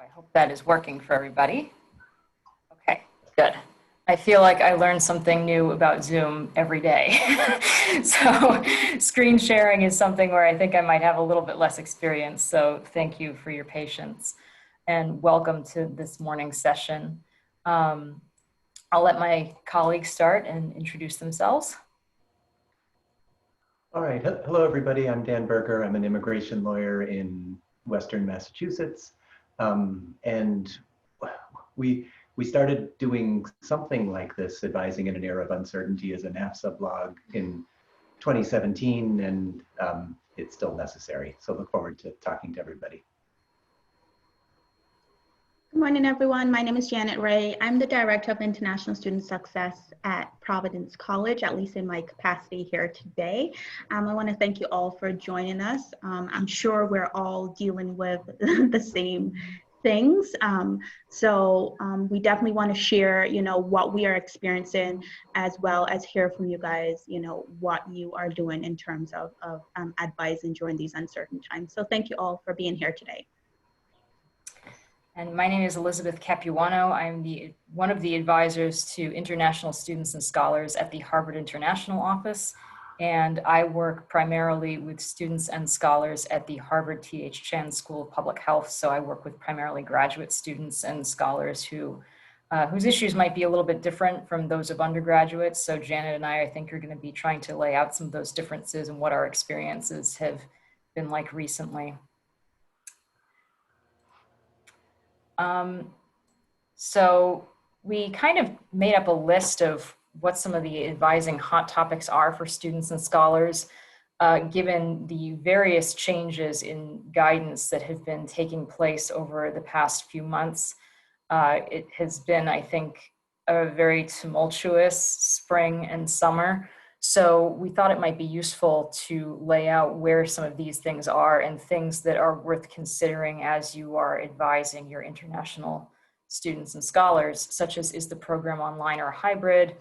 I hope that is working for everybody. Okay, good. I feel like I learn something new about Zoom every day. So screen sharing is something where I think I might have a little bit less experience. So thank you for your patience and welcome to this morning's session. I'll let my colleagues start and introduce themselves. All right. Hello, everybody. I'm Dan Berger. I'm an immigration lawyer in Western Massachusetts. And we started doing something like this, advising in an era of uncertainty, as a NAFSA blog in 2017, and it's still necessary. So look forward to talking to everybody. Good morning, everyone. My name is Janet Ray. I'm the Director of International Student Success at Providence College, at least in my capacity here today. I want to thank you all for joining us. I'm sure we're all dealing with the same things. We definitely want to share, what we are experiencing, as well as hear from you guys, what you are doing in terms of advising during these uncertain times. So thank you all for being here today. And my name is Elizabeth Capuano. I'm one of the advisors to international students and scholars at the Harvard International Office. And I work primarily with students and scholars at the Harvard T.H. Chan School of Public Health. So I work with primarily graduate students and scholars whose issues might be a little bit different from those of undergraduates. So Janet and I think, are going to be trying to lay out some of those differences and what our experiences have been like recently. So we kind of made up a list of what some of the advising hot topics are for students and scholars, given the various changes in guidance that have been taking place over the past few months. It has been, I think, a very tumultuous spring and summer. So we thought it might be useful to lay out where some of these things are and things that are worth considering as you are advising your international students and scholars, such as, is the program online or hybrid?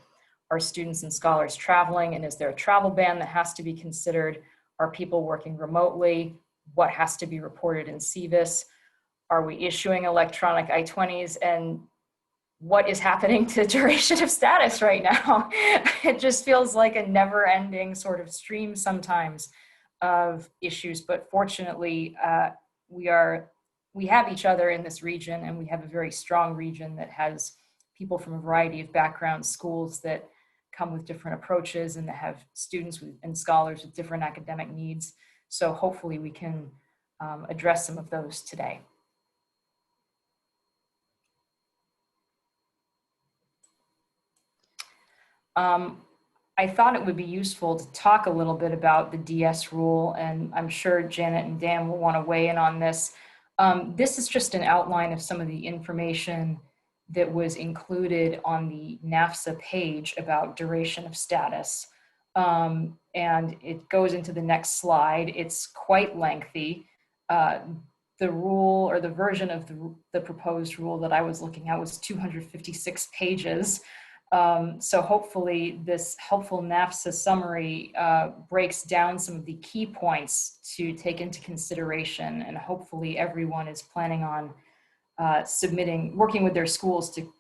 Are students and scholars traveling, and is there a travel ban that has to be considered? Are people working remotely? What has to be reported in CVIS? Are we issuing electronic I-20s? And what is happening to duration of status right now? It just feels like a never-ending sort of stream sometimes of issues, but fortunately, we have each other in this region, and we have a very strong region that has people from a variety of backgrounds, schools that come with different approaches, and that have students and scholars with different academic needs. So hopefully we can address some of those today. I thought it would be useful to talk a little bit about the DS rule, and I'm sure Janet and Dan will want to weigh in on this. This is just an outline of some of the information that was included on the NAFSA page about duration of status. And it goes into the next slide. It's quite lengthy. The rule, or the version of the proposed rule that I was looking at, was 256 pages. So hopefully this helpful NAFSA summary breaks down some of the key points to take into consideration, and hopefully everyone is planning on working with their schools to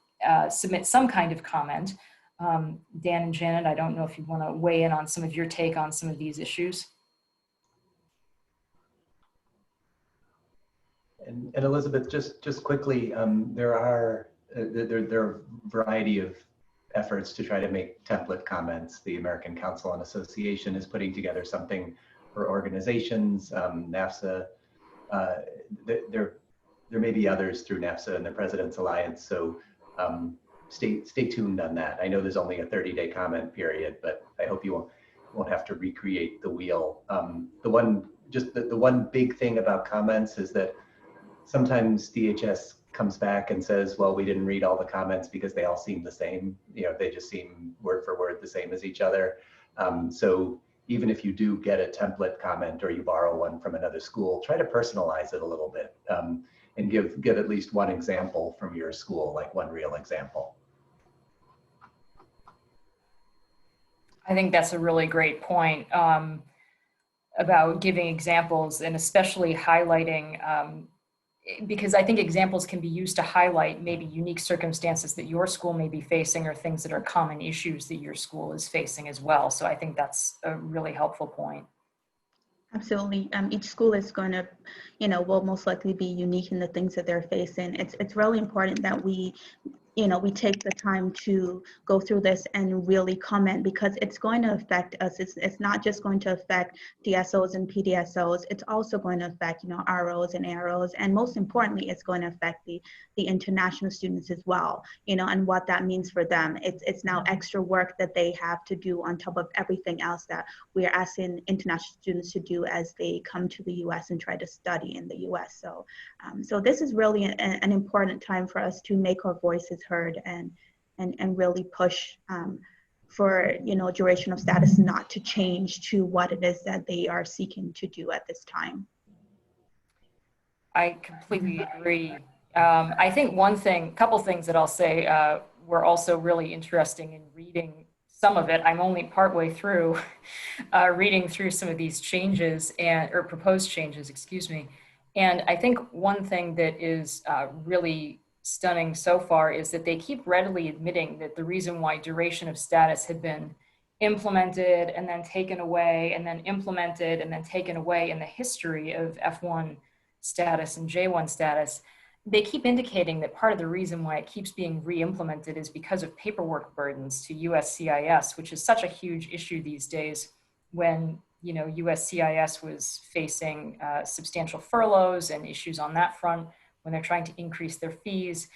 submit some kind of comment. Dan and Janet, I don't know if you want to weigh in on some of your take on some of these issues. And Elizabeth, just quickly, there are a variety of efforts to try to make template comments. The American Council on Association is putting together something for organizations. NAFSA, there may be others through NAFSA and the President's Alliance. So stay tuned on that. I know there's only a 30-day comment period, but I hope you won't have to recreate the wheel. The one big thing about comments is that sometimes DHS comes back and says, well, we didn't read all the comments because they all seem the same. They just seem word for word the same as each other. So even if you do get a template comment or you borrow one from another school, try to personalize it a little bit and give at least one example from your school, like one real example. I think that's a really great point about giving examples, and especially highlighting because I think examples can be used to highlight maybe unique circumstances that your school may be facing or things that are common issues that your school is facing as well. So I think that's a really helpful point. Absolutely. Each school is going to, will most likely be unique in the things that they're facing. It's really important that we take the time to go through this and really comment, because it's going to affect us. It's not just going to affect DSOs and PDSOs. It's also going to affect, ROs and AROs. And most importantly, it's going to affect the international students as well, and what that means for them. It's now extra work that they have to do on top of everything else that we are asking international students to do as they come to the US and try to study in the US. So this is really an important time for us to make our voices heard and really push for duration of status not to change to what it is that they are seeking to do at this time. I completely agree. I think couple things that I'll say were also really interesting in reading some of it. I'm only partway through reading through some of these changes or proposed changes, excuse me. And I think one thing that is really stunning so far is that they keep readily admitting that the reason why duration of status had been implemented and then taken away and then implemented and then taken away in the history of F1 status and J1 status, they keep indicating that part of the reason why it keeps being re-implemented is because of paperwork burdens to USCIS, which is such a huge issue these days when USCIS was facing substantial furloughs and issues on that front when they're trying to increase their fees.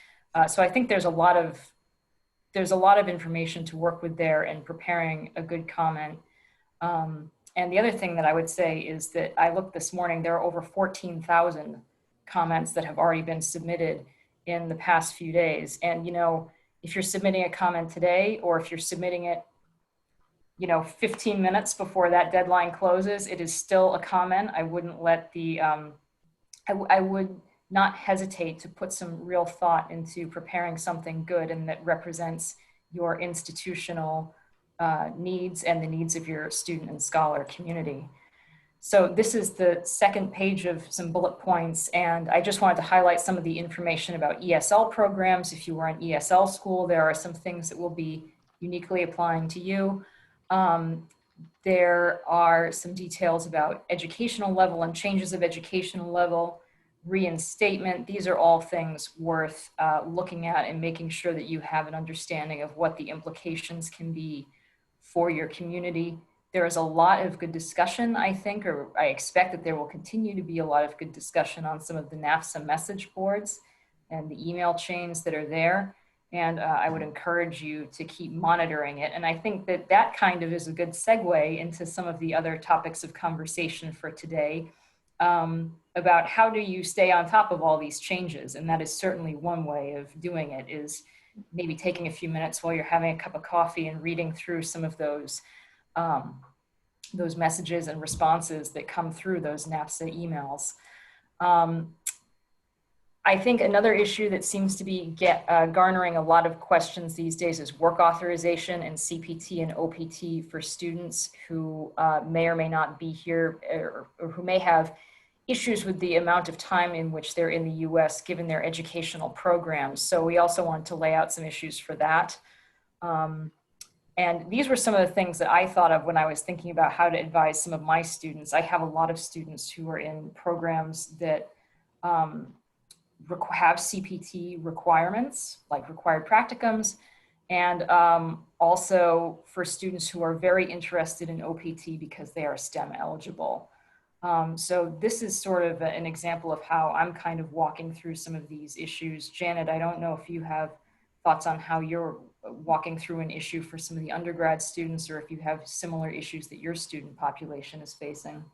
So I think there's a lot of information to work with there and preparing a good comment. And the other thing that I would say is that I looked this morning, there are over 14,000 comments that have already been submitted in the past few days. And, if you're submitting a comment today, or if you're submitting it 15 minutes before that deadline closes, it is still a comment. I wouldn't let I would not hesitate to put some real thought into preparing something good and that represents your institutional needs and the needs of your student and scholar community. So this is the second page of some bullet points, and I just wanted to highlight some of the information about ESL programs. If you are an ESL school, there are some things that will be uniquely applying to you. There are some details about educational level and changes of educational level, reinstatement. These are all things worth looking at and making sure that you have an understanding of what the implications can be for your community. There is a lot of good discussion, I think, or I expect that there will continue to be a lot of good discussion on some of the NAFSA message boards and the email chains that are there. And I would encourage you to keep monitoring it. And I think that that kind of is a good segue into some of the other topics of conversation for today about how do you stay on top of all these changes. And that is certainly one way of doing it, is maybe taking a few minutes while you're having a cup of coffee and reading through some of those messages and responses that come through those NAFSA emails. I think another issue that seems to be garnering a lot of questions these days is work authorization and CPT and OPT for students who may or may not be here or who may have issues with the amount of time in which they're in the US given their educational programs. So we also want to lay out some issues for that. And these were some of the things that I thought of when I was thinking about how to advise some of my students. I have a lot of students who are in programs that have CPT requirements, like required practicums, and also for students who are very interested in OPT because they are STEM eligible. So this is sort of an example of how I'm kind of walking through some of these issues. Janet, I don't know if you have thoughts on how you're walking through an issue for some of the undergrad students, or if you have similar issues that your student population is facing.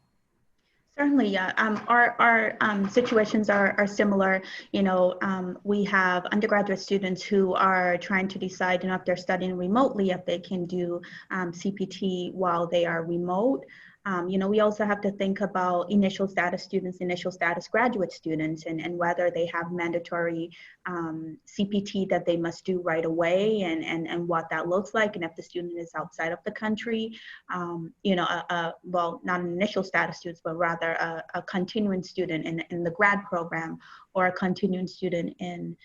Certainly, yeah. Our situations are similar. We have undergraduate students who are trying to decide, if they're studying remotely, if they can do CPT while they are remote. We also have to think about initial status students, initial status graduate students, and whether they have mandatory CPT that they must do right away, and what that looks like, and if the student is outside of the country, well, not an initial status student, but rather a continuing student in the grad program, or a continuing student in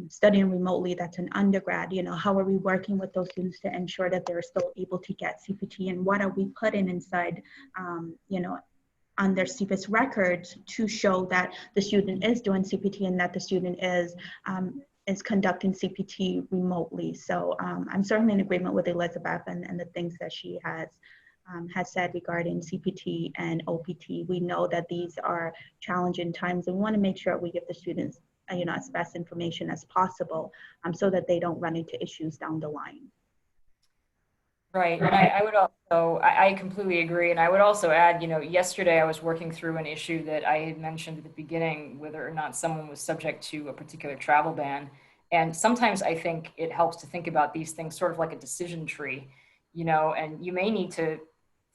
studying remotely that's an undergrad. How are we working with those students to ensure that they're still able to get CPT, and what are we putting inside, on their CPS records to show that the student is doing CPT and that the student is conducting CPT remotely. So I'm certainly in agreement with Elizabeth and the things that she has said regarding CPT and OPT. We know that these are challenging times, and we want to make sure we give the students as best information as possible, so that they don't run into issues down the line. Right, and I would also, I completely agree, and I would also add, yesterday I was working through an issue that I had mentioned at the beginning, whether or not someone was subject to a particular travel ban. And sometimes I think it helps to think about these things sort of like a decision tree, and you may need to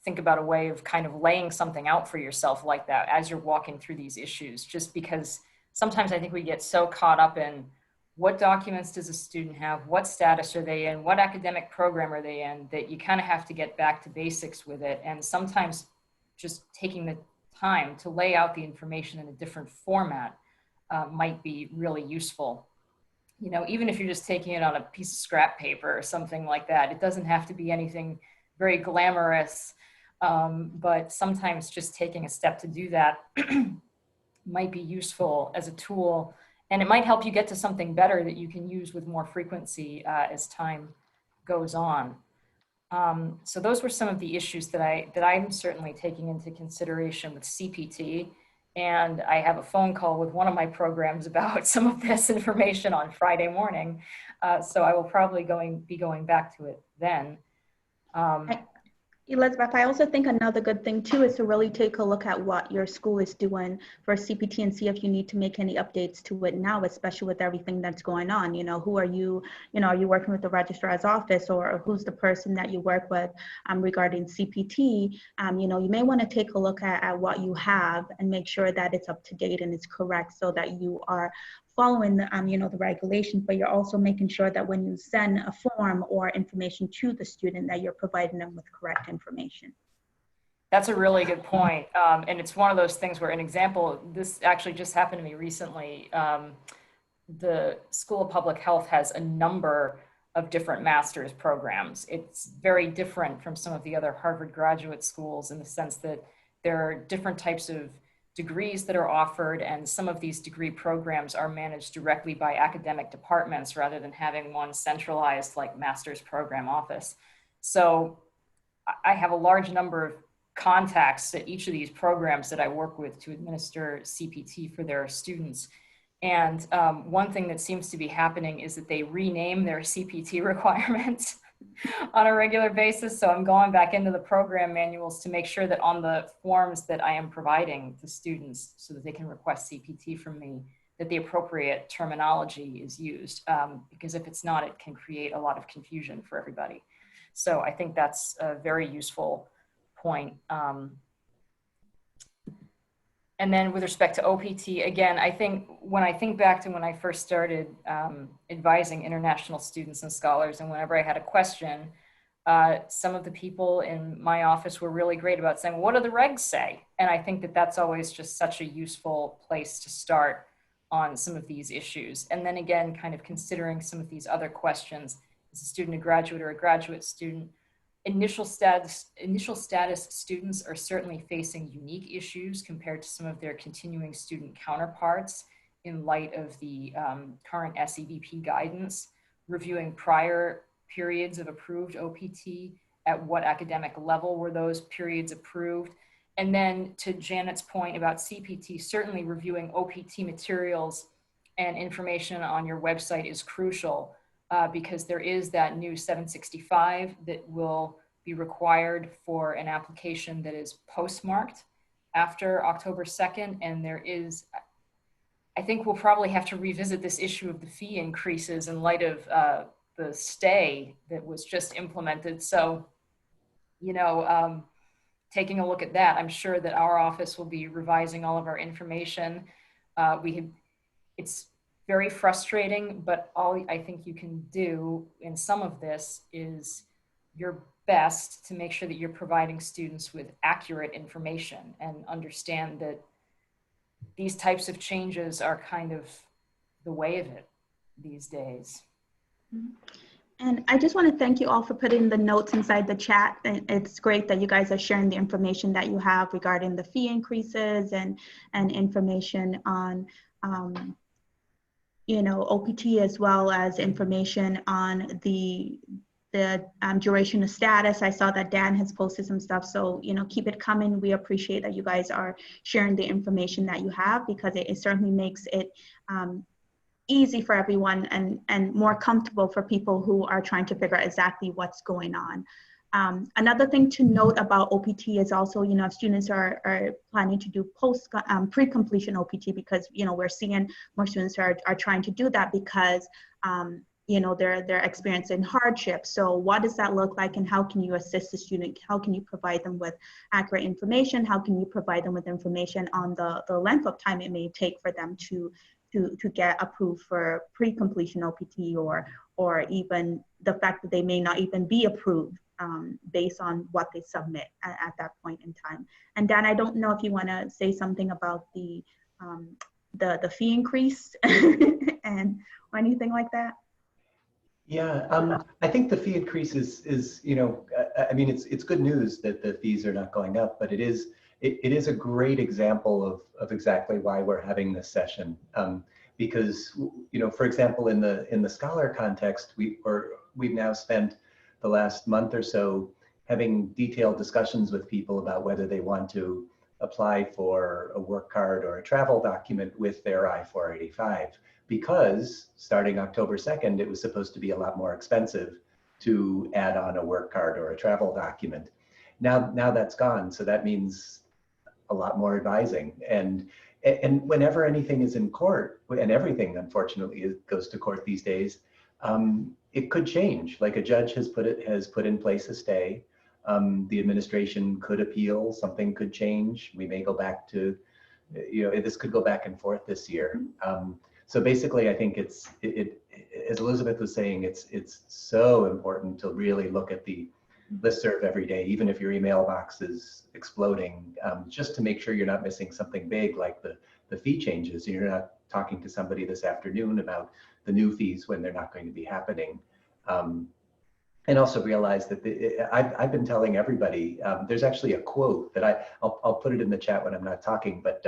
think about a way of kind of laying something out for yourself like that as you're walking through these issues, just because sometimes I think we get so caught up in what documents does a student have, what status are they in, what academic program are they in, that you kind of have to get back to basics with it. And sometimes just taking the time to lay out the information in a different format might be really useful. Even if you're just taking it on a piece of scrap paper or something like that, it doesn't have to be anything very glamorous, but sometimes just taking a step to do that might be useful as a tool, and it might help you get to something better that you can use with more frequency as time goes on. So those were some of the issues that I'm certainly taking into consideration with CPT, and I have a phone call with one of my programs about some of this information on Friday morning, so I will probably be going back to it then. Elizabeth, I also think another good thing too is to really take a look at what your school is doing for CPT and see if you need to make any updates to it now, especially with everything that's going on. Who are you, are you working with the registrar's office, or who's the person that you work with regarding CPT? You may want to take a look at what you have and make sure that it's up to date and it's correct, so that you are following the, the regulations, but you're also making sure that when you send a form or information to the student, that you're providing them with correct information. That's a really good point. And it's one of those things where, an example, this actually just happened to me recently. The School of Public Health has a number of different master's programs. It's very different from some of the other Harvard graduate schools in the sense that there are different types of degrees that are offered, and some of these degree programs are managed directly by academic departments rather than having one centralized like master's program office. So I have a large number of contacts at each of these programs that I work with to administer CPT for their students. And one thing that seems to be happening is that they rename their CPT requirements on a regular basis. So I'm going back into the program manuals to make sure that on the forms that I am providing to students so that they can request CPT from me, that the appropriate terminology is used. Because if it's not, it can create a lot of confusion for everybody. So I think that's a very useful point. And then with respect to OPT, again, I think when I think back to when I first started advising international students and scholars, and whenever I had a question, some of the people in my office were really great about saying, what do the regs say? And I think that that's always just such a useful place to start on some of these issues. And then again, kind of considering some of these other questions, as a student, a graduate, or a graduate student, initial status students are certainly facing unique issues compared to some of their continuing student counterparts in light of the current SEVP guidance, reviewing prior periods of approved OPT, at what academic level were those periods approved. And then to Janet's point about CPT, certainly reviewing OPT materials and information on your website is crucial. Because there is that new 765 that will be required for an application that is postmarked after October 2nd. And there is, I think we'll probably have to revisit this issue of the fee increases in light of the stay that was just implemented. So, taking a look at that, I'm sure that our office will be revising all of our information. It's very frustrating, but all I think you can do in some of this is your best to make sure that you're providing students with accurate information and understand that these types of changes are kind of the way of it these days. And I just want to thank you all for putting the notes inside the chat. And it's great that you guys are sharing the information that you have regarding the fee increases and information on OPT, as well as information on the duration of status. I saw that Dan has posted some stuff, so keep it coming. We appreciate that you guys are sharing the information that you have, because it certainly makes it easy for everyone and more comfortable for people who are trying to figure out exactly what's going on. Another thing to note about OPT is also, if students are planning to do pre-completion OPT, because, we're seeing more students are trying to do that because, they're experiencing hardship. So what does that look like, and how can you assist the student? How can you provide them with accurate information? How can you provide them with information on the length of time it may take for them to get approved for pre-completion OPT, or even the fact that they may not even be approved based on what they submit at that point in time. And Dan, I don't know if you want to say something about the fee increase or anything like that. Yeah, I think the fee increase is I mean, it's good news that the fees are not going up, but it is a great example of exactly why we're having this session. Because, for example, in the scholar context, we've now spent the last month or so having detailed discussions with people about whether they want to apply for a work card or a travel document with their I-485, because starting October 2nd, it was supposed to be a lot more expensive to add on a work card or a travel document. Now that's gone, so that means a lot more advising. And whenever anything is in court, and everything unfortunately goes to court these days, it could change. Like a judge has put in place a stay. The administration could appeal, something could change. We may go back to, this could go back and forth this year. So basically, I think as Elizabeth was saying, it's so important to really look at the listserv every day, even if your email box is exploding, just to make sure you're not missing something big like the fee changes. You're not talking to somebody this afternoon about the new fees when they're not going to be happening. And also realize that I've been telling everybody, there's actually a quote that I'll put it in the chat when I'm not talking, but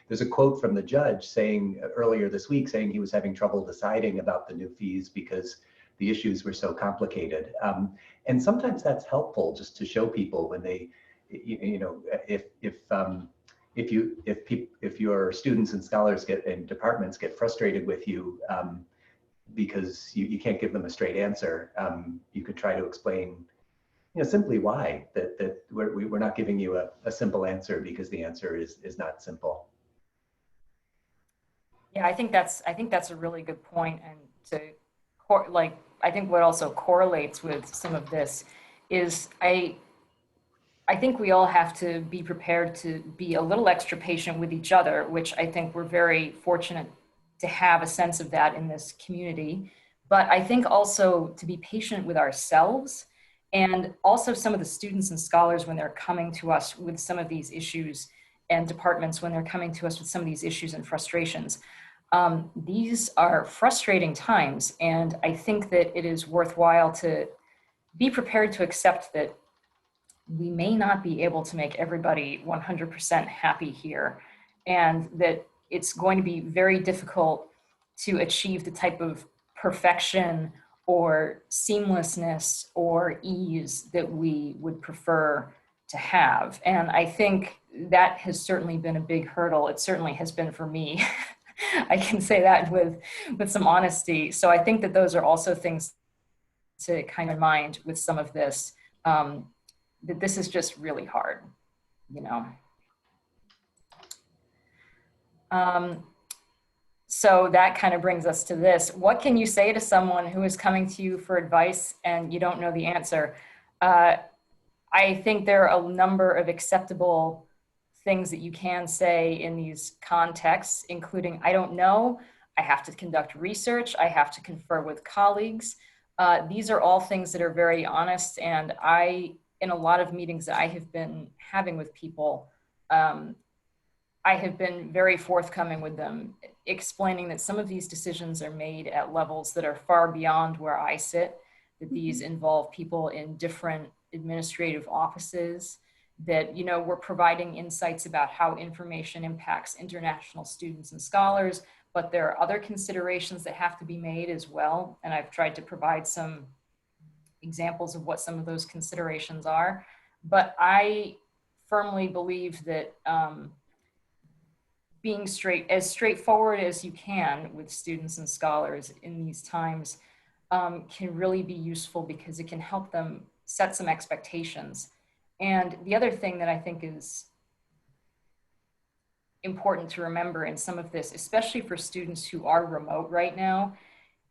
there's a quote from the judge saying earlier this week, saying he was having trouble deciding about the new fees because the issues were so complicated. And sometimes that's helpful, just to show people when they, if your students and scholars and departments get frustrated with you because you can't give them a straight answer, you could try to explain, simply why that we're not giving you a simple answer because the answer is not simple. Yeah, I think that's a really good point. And I think what also correlates with some of this is I think we all have to be prepared to be a little extra patient with each other, which I think we're very fortunate to have a sense of that in this community. But I think also to be patient with ourselves, and also some of the students and scholars when they're coming to us with some of these issues, and departments when they're coming to us with some of these issues and frustrations. These are frustrating times, and I think that it is worthwhile to be prepared to accept that we may not be able to make everybody 100% happy here, and that it's going to be very difficult to achieve the type of perfection or seamlessness or ease that we would prefer to have. And I think that has certainly been a big hurdle. It certainly has been for me. I can say that with some honesty. So I think that those are also things to kind of mind with some of this, that this is just really hard, So that kind of brings us to this. What can you say to someone who is coming to you for advice and you don't know the answer? I think there are a number of acceptable things that you can say in these contexts, including, I don't know, I have to conduct research, I have to confer with colleagues. These are all things that are very honest, and in a lot of meetings that I have been having with people, I have been very forthcoming with them, explaining that some of these decisions are made at levels that are far beyond where I sit, that these involve people in different administrative offices, that, you know, we're providing insights about how information impacts international students and scholars, but there are other considerations that have to be made as well. And I've tried to provide some examples of what some of those considerations are. But I firmly believe that being as straightforward as you can with students and scholars in these times can really be useful, because it can help them set some expectations. And the other thing that I think is important to remember in some of this, especially for students who are remote right now,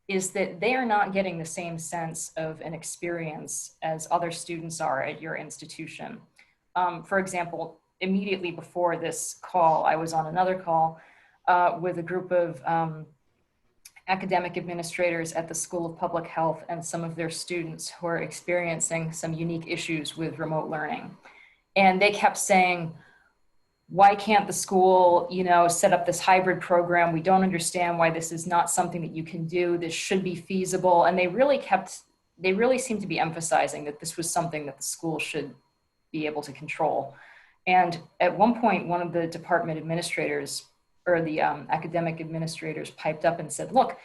is that they are not getting the same sense of an experience as other students are at your institution. For example, immediately before this call, I was on another call with a group of academic administrators at the School of Public Health and some of their students who are experiencing some unique issues with remote learning. And they kept saying, why can't the school, you know, set up this hybrid program? We don't understand why this is not something that you can do. This should be feasible. And they really seemed to be emphasizing that this was something that the school should be able to control. And at one point, one of the department administrators or the academic administrators piped up and said, look,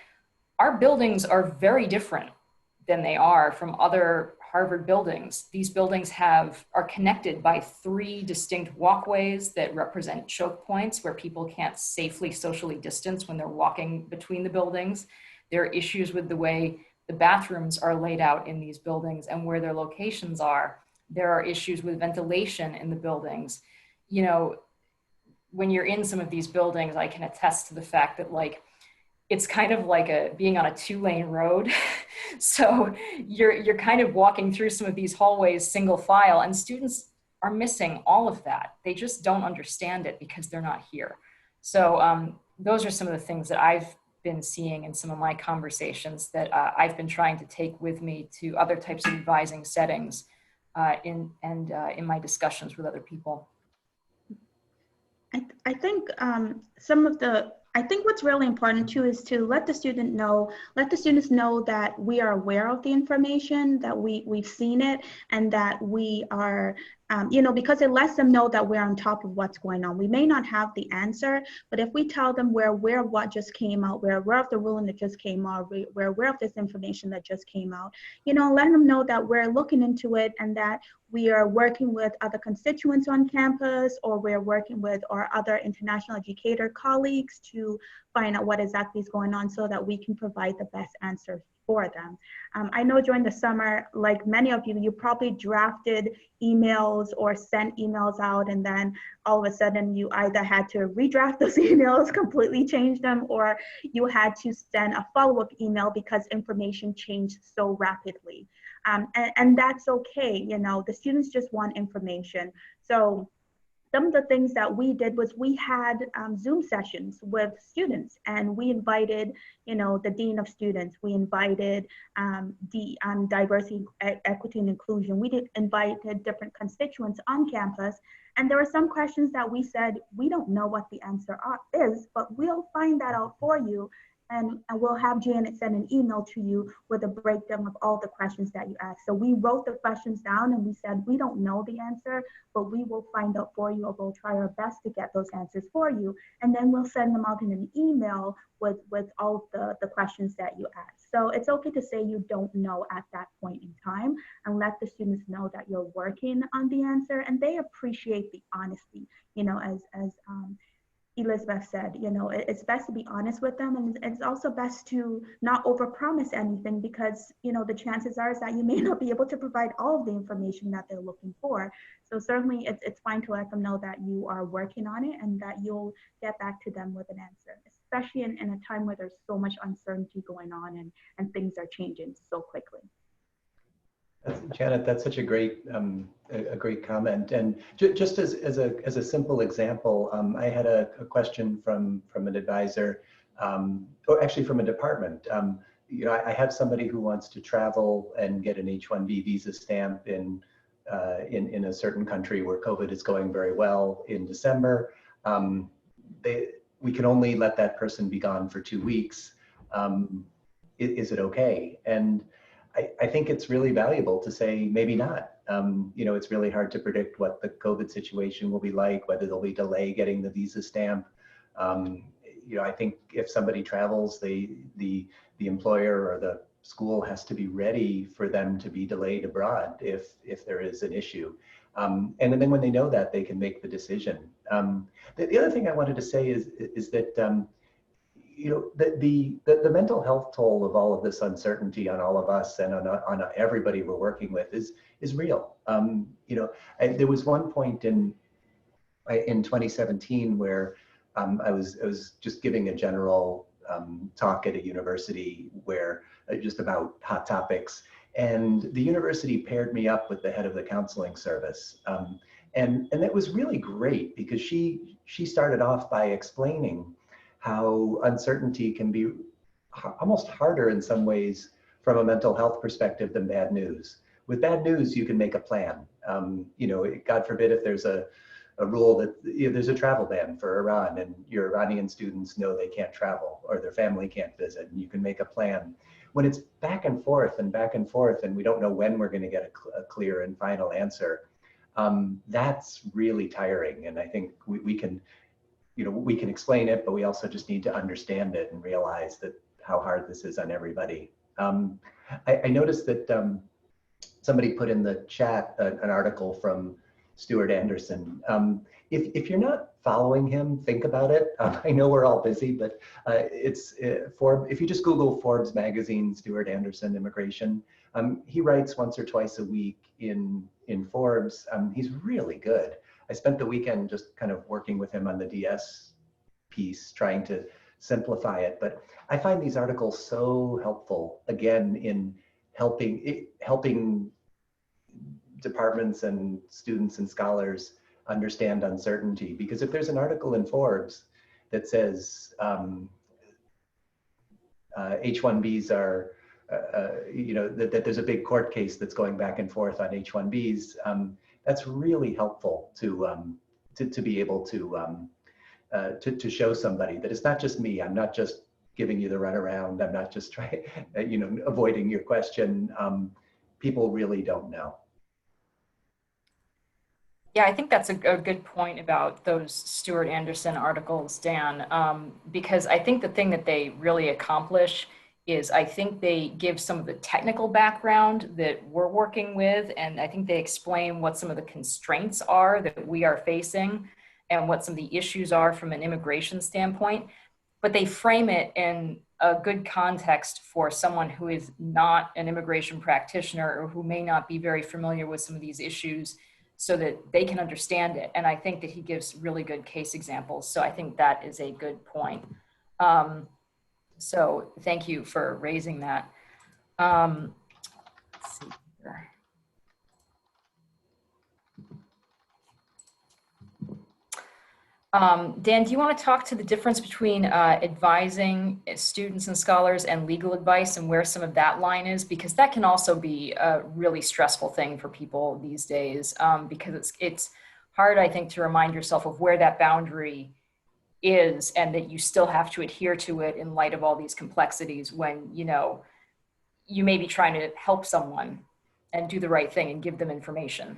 our buildings are very different than they are from other Harvard buildings. These buildings are connected by 3 distinct walkways that represent choke points where people can't safely socially distance when they're walking between the buildings. There are issues with the way the bathrooms are laid out in these buildings and where their locations are. There are issues with ventilation in the buildings. You know, when you're in some of these buildings, I can attest to the fact that, like, it's kind of like being on a 2-lane road. So you're kind of walking through some of these hallways single file, and students are missing all of that. They just don't understand it because they're not here. So those are some of the things that I've been seeing in some of my conversations that I've been trying to take with me to other types of advising settings in my discussions with other people. I think I think what's really important too is to let the students know that we are aware of the information, that we've seen it, and that we are, because it lets them know that we're on top of what's going on. We may not have the answer, but if we tell them we're aware of what just came out, we're aware of the ruling that just came out, we're aware of this information that just came out, letting them know that we're looking into it and that we are working with other constituents on campus, or we're working with our other international educator colleagues to find out what exactly is going on so that we can provide the best answer for them. I know during the summer, like many of you, you probably drafted emails or sent emails out, and then all of a sudden you either had to redraft those emails, completely change them, or you had to send a follow-up email because information changed so rapidly. And that's okay, the students just want information. So some of the things that we did was we had Zoom sessions with students, and we invited, the dean of students. We invited the diversity, equity, and inclusion. We invited different constituents on campus. And there were some questions that we said, we don't know what the answer is, but we'll find that out for you. And we'll have Janet send an email to you with a breakdown of all the questions that you asked. So we wrote the questions down and we said, we don't know the answer, but we will find out for you, or we'll try our best to get those answers for you. And then we'll send them out in an email with all of the questions that you asked. So it's okay to say you don't know at that point in time, and let the students know that you're working on the answer, and they appreciate the honesty, as Elizabeth said, it's best to be honest with them, and it's also best to not overpromise anything, because, the chances are is that you may not be able to provide all of the information that they're looking for. So certainly it's fine to let them know that you are working on it and that you'll get back to them with an answer, especially in a time where there's so much uncertainty going on and things are changing so quickly. Janet, that's such a great a great comment. And just as a simple example, I had a question from an advisor, or actually from a department. You know, I have somebody who wants to travel and get an H-1B visa stamp in a certain country where COVID is going very well in December. We can only let that person be gone for 2 weeks. Is it okay? And I think it's really valuable to say maybe not. You know, it's really hard to predict what the COVID situation will be like, whether there'll be delay getting the visa stamp. You know, I think if somebody travels, the employer or the school has to be ready for them to be delayed abroad if there is an issue. And then when they know that, they can make the decision. The other thing I wanted to say is that you know, the mental health toll of all of this uncertainty on all of us and on everybody we're working with is real. You know, there was one point in 2017 where I was just giving a general talk at a university where just about hot topics, and the university paired me up with the head of the counseling service, and that was really great because she started off by explaining how uncertainty can be almost harder in some ways from a mental health perspective than bad news. With bad news, you can make a plan. You know, God forbid if there's a rule that, you know, there's a travel ban for Iran and your Iranian students know they can't travel or their family can't visit, and you can make a plan. When it's back and forth and we don't know when we're going to get a clear and final answer, that's really tiring. And I think we can, you know, we can explain it, but we also just need to understand it and realize that how hard this is on everybody. I noticed that somebody put in the chat an article from Stuart Anderson. If you're not following him, think about it. I know we're all busy, but if you just Google Forbes magazine, Stuart Anderson immigration, he writes once or twice a week in Forbes. He's really good. I spent the weekend just kind of working with him on the DS piece, trying to simplify it. But I find these articles so helpful, again, in helping departments and students and scholars understand uncertainty. Because if there's an article in Forbes that says H-1Bs are, you know, that there's a big court case that's going back and forth on H-1Bs, that's really helpful to be able to show somebody that it's not just me. I'm not just giving you the runaround. I'm not just trying, you know, avoiding your question. People really don't know. Yeah, I think that's a good point about those Stuart Anderson articles, Dan, because I think the thing that they really accomplish is I think they give some of the technical background that we're working with, and I think they explain what some of the constraints are that we are facing and what some of the issues are from an immigration standpoint, but they frame it in a good context for someone who is not an immigration practitioner or who may not be very familiar with some of these issues so that they can understand it. And I think that he gives really good case examples. So I think that is a good point. So thank you for raising that. Let's see here. Dan, do you want to talk to the difference between advising students and scholars and legal advice and where some of that line is? Because that can also be a really stressful thing for people these days, because it's hard, I think, to remind yourself of where that boundary is and that you still have to adhere to it in light of all these complexities when, you know, you may be trying to help someone and do the right thing and give them information.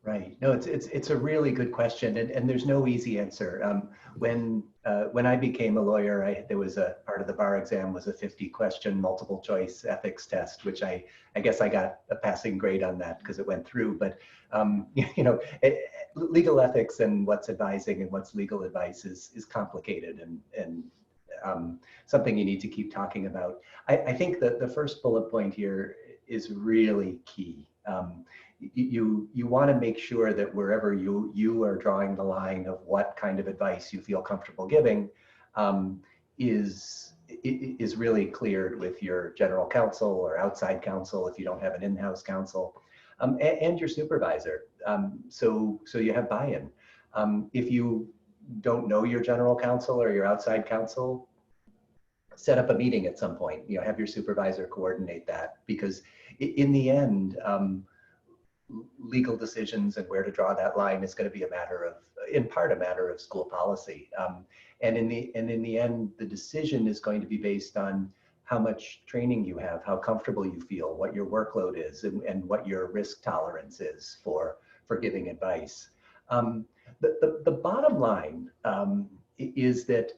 Right. No, it's a really good question, and there's no easy answer. When I became a lawyer, there was a part of the bar exam was a 50-question multiple choice ethics test, which I guess I got a passing grade on that because it went through. But you know, legal ethics and what's advising and what's legal advice is complicated and something you need to keep talking about. I think that the first bullet point here is really key. You want to make sure that wherever you are drawing the line of what kind of advice you feel comfortable giving is really cleared with your general counsel or outside counsel if you don't have an in-house counsel. and your supervisor. So you have buy-in. If you don't know your general counsel or your outside counsel, set up a meeting at some point. Have your supervisor coordinate that, because in the end, legal decisions and where to draw that line is going to be in part a matter of school policy. And in the end, the decision is going to be based on how much training you have, how comfortable you feel, what your workload is, and what your risk tolerance is for giving advice. The bottom line is that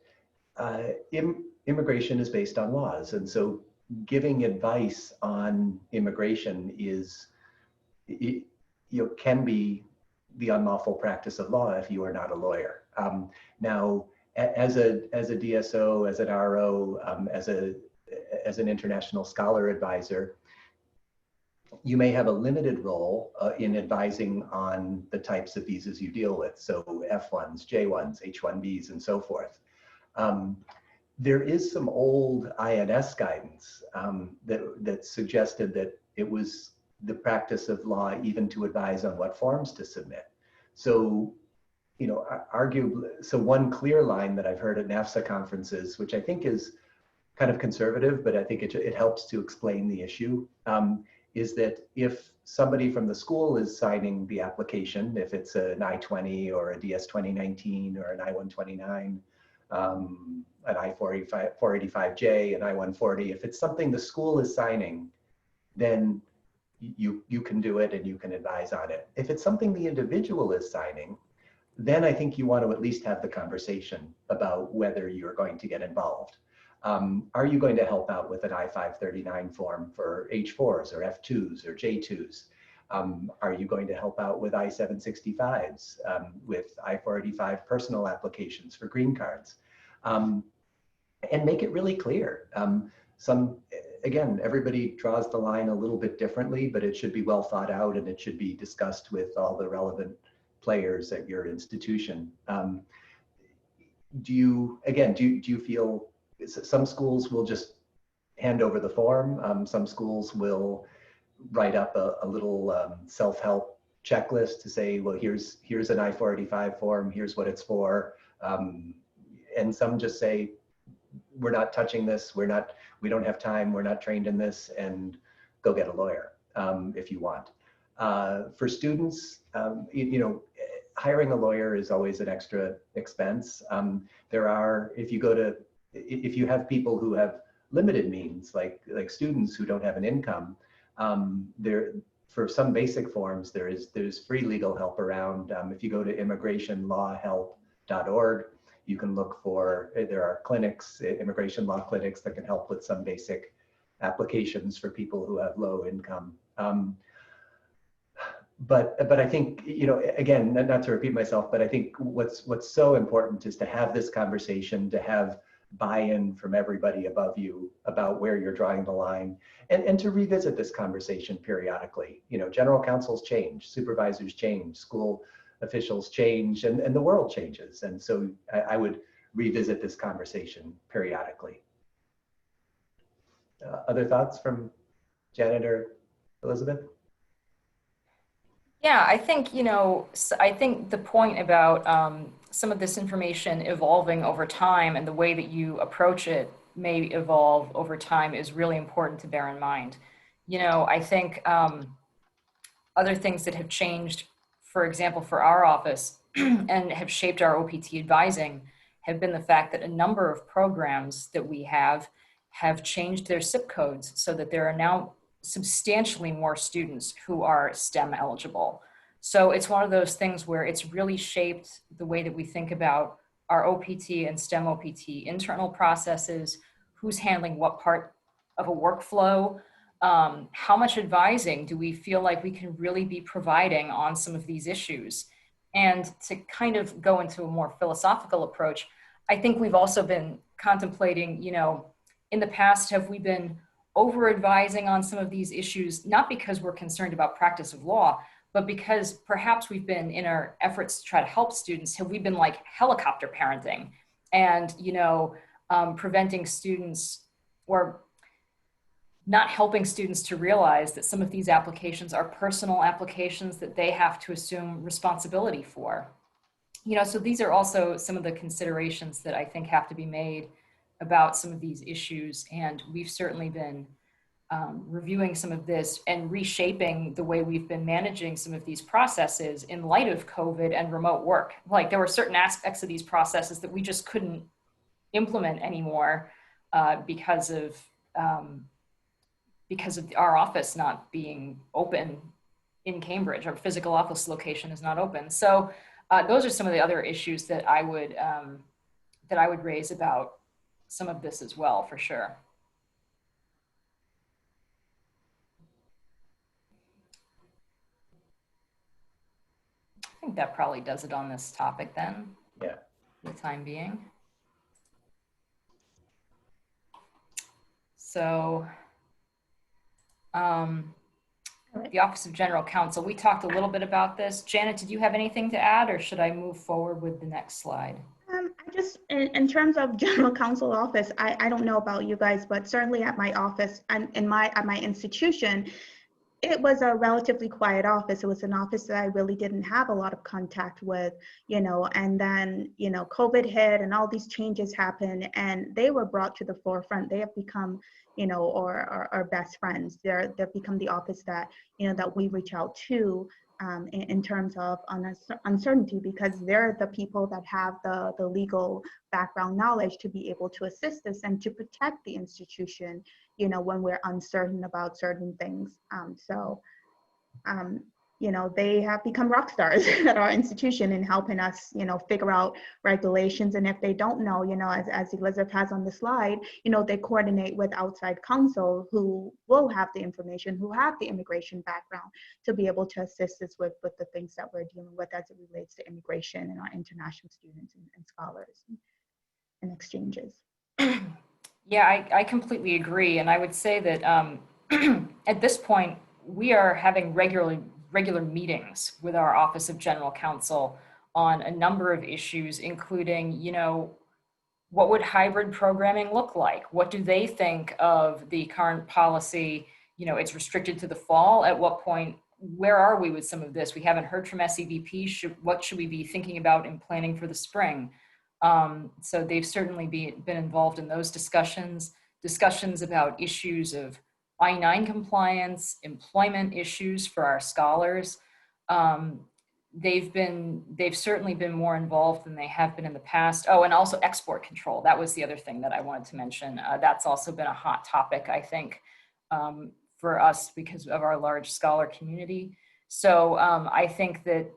immigration is based on laws, and so giving advice on immigration can be the unlawful practice of law if you are not a lawyer. Now, as a DSO, as an RO, as an international scholar advisor, you may have a limited role in advising on the types of visas you deal with, so F1s, J1s, H1Bs, and so forth. There is some old INS guidance that suggested that it was the practice of law even to advise on what forms to submit. So, arguably, so one clear line that I've heard at NAFSA conferences, which I think is kind of conservative, but I think it helps to explain the issue, is that if somebody from the school is signing the application, if it's an I-20 or a DS 2019 or an I-129, an I-485J, an I-140, if it's something the school is signing, then you can do it and you can advise on it. If it's something the individual is signing, then I think you want to at least have the conversation about whether you're going to get involved. Are you going to help out with an I-539 form for H4s or F2s or J2s? Are you going to help out with I-765s, with I-485 personal applications for green cards? And make it really clear. Again, everybody draws the line a little bit differently, but it should be well thought out and it should be discussed with all the relevant players at your institution. Do you feel some schools will just hand over the form? Some schools will write up a little self-help checklist to say, well, here's an I-485 form, here's what it's for. And some just say, we're not touching this, we don't have time, we're not trained in this, and go get a lawyer if you want. For students, hiring a lawyer is always an extra expense. If you have people who have limited means, like students who don't have an income, for some basic forms, there's free legal help around. If you go to immigrationlawhelp.org, you can look there are clinics, immigration law clinics that can help with some basic applications for people who have low income. But I think, again, not to repeat myself, but I think what's so important is to have this conversation, to have buy-in from everybody above you about where you're drawing the line, and to revisit this conversation periodically. General counsels change, supervisors change, school officials change, and the world changes. And so I would revisit this conversation periodically. Other thoughts from Janet or Elizabeth? Yeah, I think, I think the point about some of this information evolving over time and the way that you approach it may evolve over time is really important to bear in mind. I think other things that have changed, for example, for our office and have shaped our OPT advising have been the fact that a number of programs that we have changed their SIP codes so that there are now substantially more students who are STEM eligible. So it's one of those things where it's really shaped the way that we think about our OPT and STEM OPT internal processes, who's handling what part of a workflow, how much advising do we feel like we can really be providing on some of these issues. And to kind of go into a more philosophical approach, I think we've also been contemplating, in the past, have we been over-advising on some of these issues, not because we're concerned about practice of law, but because perhaps we've been, in our efforts to try to help students, have we been like helicopter parenting and, preventing students or not helping students to realize that some of these applications are personal applications that they have to assume responsibility for. You know, so these are also some of the considerations that I think have to be made about some of these issues. And we've certainly been reviewing some of this and reshaping the way we've been managing some of these processes in light of COVID and remote work. Like there were certain aspects of these processes that we just couldn't implement anymore because of our office not being open in Cambridge. Our physical office location is not open. So those are some of the other issues that I would raise about some of this as well, for sure. I think that probably does it on this topic then. Yeah. For the time being. So, the Office of General Counsel, we talked a little bit about this. Janet, did you have anything to add, or should I move forward with the next slide? I just, in terms of General Counsel office, I don't know about you guys, but certainly at my office and at my institution, it was a relatively quiet office. It was an office that I really didn't have a lot of contact with, you know, and then, you know, COVID hit and all these changes happened and they were brought to the forefront. They have become, you know, our best friends. They've become the office that, you know, that we reach out to in terms of uncertainty, because they're the people that have the legal background knowledge to be able to assist us and to protect the institution, you know, when we're uncertain about certain things. You know, they have become rock stars at our institution in helping us, you know, figure out regulations. And if they don't know, you know, as Elizabeth has on the slide, you know, they coordinate with outside counsel who will have the information, who have the immigration background to be able to assist us with the things that we're dealing with as it relates to immigration and our international students and scholars and exchanges. Yeah, I completely agree. And I would say that at this point, we are having regular meetings with our Office of General Counsel on a number of issues, including, you know, what would hybrid programming look like? What do they think of the current policy? You know, it's restricted to the fall. At what point, where are we with some of this? We haven't heard from SEVP. What should we be thinking about in planning for the spring? So they've certainly been involved in those discussions about issues of I-9 compliance, employment issues for our scholars. They've certainly been more involved than they have been in the past. Oh, and also export control. That was the other thing that I wanted to mention. That's also been a hot topic, I think, for us because of our large scholar community. So I think that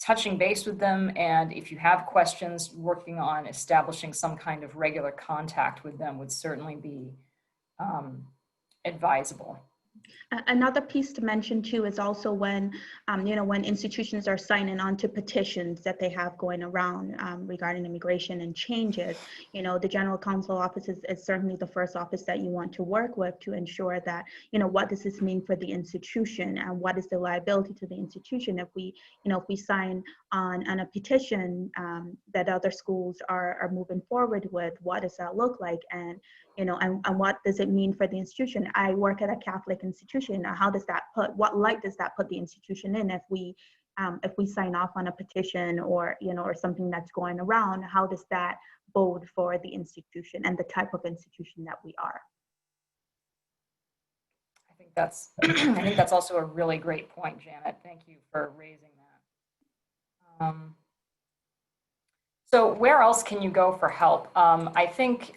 touching base with them, and if you have questions, working on establishing some kind of regular contact with them would certainly be advisable. Another piece to mention too is also when, you know, when institutions are signing on to petitions that they have going around regarding immigration and changes, you know, the General Counsel office is certainly the first office that you want to work with to ensure that, you know, what does this mean for the institution and what is the liability to the institution if we, you know, if we sign on a petition that other schools are moving forward with, what does that look like? And, you know, and what does it mean for the institution? I work at a Catholic institution. How does that what light does that put the institution in if we sign off on a petition or, you know, or something that's going around? How does that bode for the institution and the type of institution that we are? I think that's also a really great point, Janet. Thank you for raising that. So where else can you go for help? I think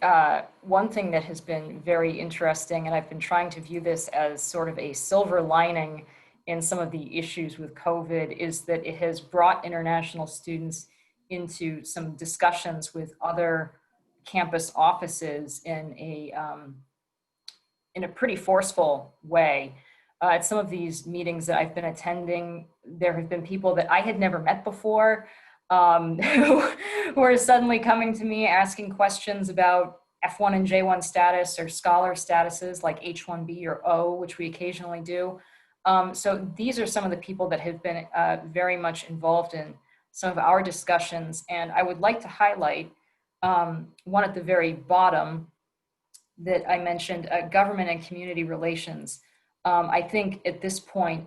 one thing that has been very interesting, and I've been trying to view this as sort of a silver lining in some of the issues with COVID, is that it has brought international students into some discussions with other campus offices in a pretty forceful way. At some of these meetings that I've been attending, there have been people that I had never met before who are suddenly coming to me asking questions about F1 and J1 status or scholar statuses like H1B or O, which we occasionally do. So these are some of the people that have been very much involved in some of our discussions. And I would like to highlight one at the very bottom, that I mentioned, government and community relations. I think at this point,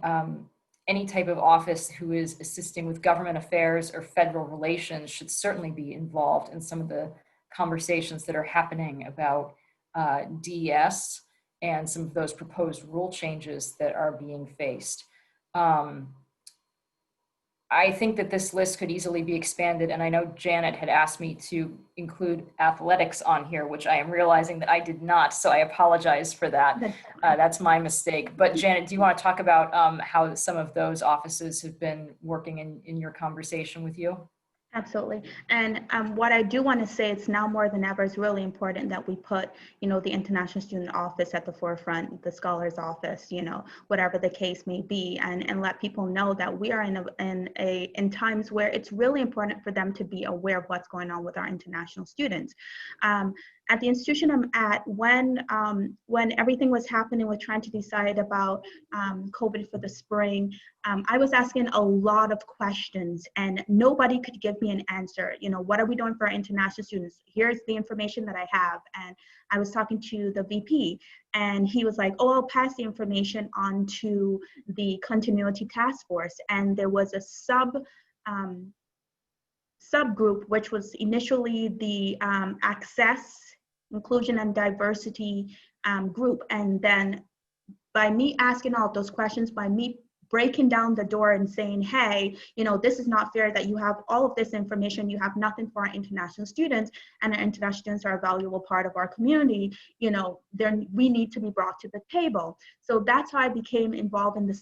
any type of office who is assisting with government affairs or federal relations should certainly be involved in some of the conversations that are happening about DES and some of those proposed rule changes that are being faced. I think that this list could easily be expanded, and I know Janet had asked me to include athletics on here, which I am realizing that I did not, so I apologize for that. That's my mistake. But Janet, do you want to talk about how some of those offices have been working in your conversation with you? Absolutely. And what I do want to say, it's now more than ever, is really important that we put, the International Student Office at the forefront, the Scholars Office, whatever the case may be, and let people know that we are in times where it's really important for them to be aware of what's going on with our international students. At the institution I'm at, when everything was happening with trying to decide about COVID for the spring, I was asking a lot of questions and nobody could give me an answer. What are we doing for our international students? Here's the information that I have. And I was talking to the VP and he was like, oh, I'll pass the information on to the continuity task force. And there was a subgroup, which was initially the access, inclusion and diversity group. And then by me asking all of those questions, by me breaking down the door and saying, hey, this is not fair that you have all of this information, you have nothing for our international students, and our international students are a valuable part of our community, then we need to be brought to the table. So that's how I became involved in the